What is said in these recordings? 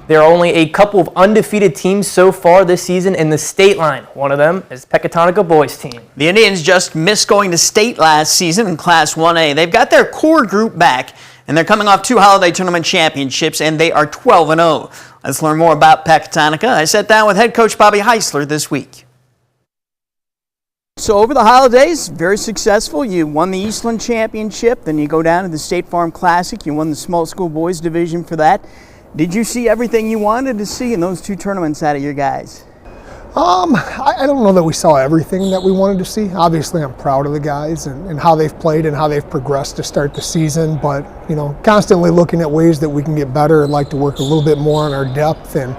There are only a couple of undefeated teams so far this season in the state line. One of them is Pecatonica boys team. The Indians just missed going to state last season in Class 1A. They've got their core group back, and they're coming off 2 holiday tournament championships, and they are 12-0. Let's learn more about Pecatonica. I sat down with head coach Bobby Heisler this week. So over the holidays, very successful. You won the Eastland Championship, then you go down to the State Farm Classic. You won the small school boys division for that. Did you see everything you wanted to see in those 2 tournaments out of your guys? I don't know that we saw everything that we wanted to see. Obviously, I'm proud of the guys and how they've played and how they've progressed to start the season. But, you know, constantly looking at ways that we can get better. I'd like to work a little bit more on our depth, and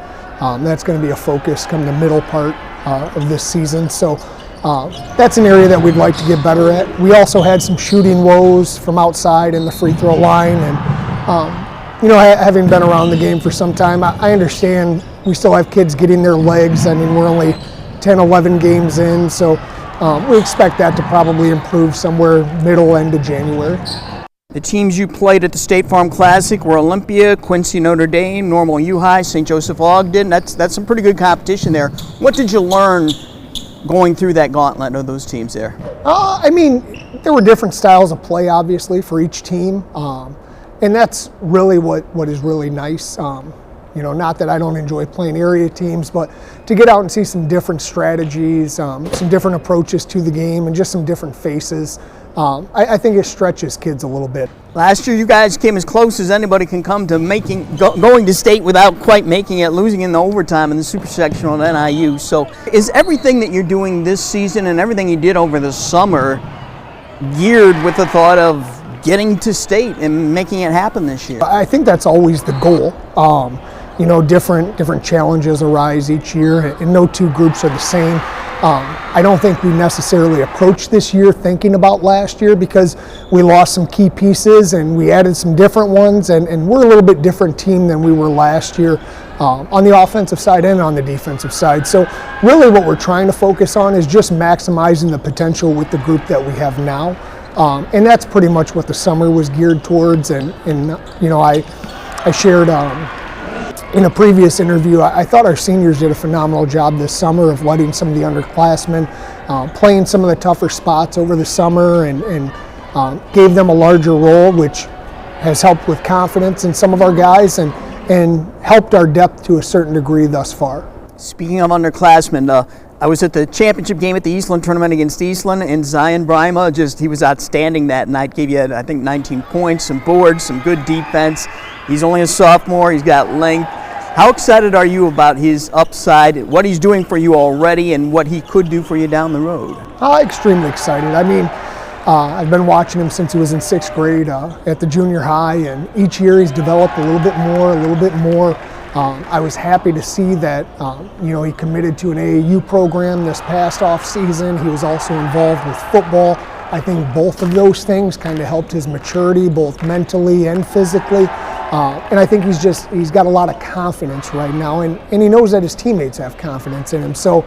that's going to be a focus come the middle part of this season. So that's an area that we'd like to get better at. We also had some shooting woes from outside in the free throw line, and you know, having been around the game for some time, I understand we still have kids getting their legs. I mean, we're only 10, 11 games in, so we expect that to probably improve somewhere middle, end of January. The teams you played at the State Farm Classic were Olympia, Quincy Notre Dame, Normal U High, St. Joseph Ogden. That's some pretty good competition there. What did you learn going through that gauntlet of those teams there? I mean, there were different styles of play, obviously, for each team. And that's really what is really nice. You know, not that I don't enjoy playing area teams, but to get out and see some different strategies, some different approaches to the game, and just some different faces. I think it stretches kids a little bit. Last year, you guys came as close as anybody can come to going to state without quite making it, losing in the overtime in the super sectional at NIU. So is everything that you're doing this season and everything you did over the summer geared with the thought of getting to state and making it happen this year? I think that's always the goal. You know, different challenges arise each year, and no 2 groups are the same. I don't think we necessarily approached this year thinking about last year, because we lost some key pieces and we added some different ones, and we're a little bit different team than we were last year on the offensive side and on the defensive side. So really what we're trying to focus on is just maximizing the potential with the group that we have now. And that's pretty much what the summer was geared towards. And you know, I shared in a previous interview, I thought our seniors did a phenomenal job this summer of letting some of the underclassmen playing some of the tougher spots over the summer, and gave them a larger role, which has helped with confidence in some of our guys and helped our depth to a certain degree thus far. Speaking of underclassmen, I was at the championship game at the Eastland tournament against Eastland, and Zion Brima, he was outstanding that night. Gave you, I think, 19 points, some boards, some good defense. He's only a sophomore. He's got length. How excited are you about his upside, what he's doing for you already, and what he could do for you down the road? Extremely excited. I mean, I've been watching him since he was in 6th grade at the junior high, and each year he's developed a little bit more. I was happy to see that you know, he committed to an AAU program this past off season. He was also involved with football. I think both of those things kind of helped his maturity, both mentally and physically. And I think he's got a lot of confidence right now, and he knows that his teammates have confidence in him. So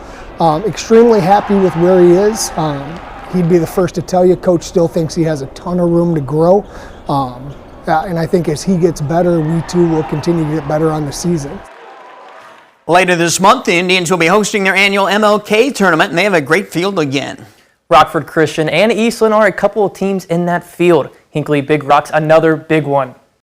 extremely happy with where he is. He'd be the first to tell you, Coach still thinks he has a ton of room to grow. And I think as he gets better, we too will continue to get better on the season. Later this month, the Indians will be hosting their annual MLK tournament, and they have a great field again. Rockford Christian and Eastland are a couple of teams in that field. Hinckley Big Rocks, another big one.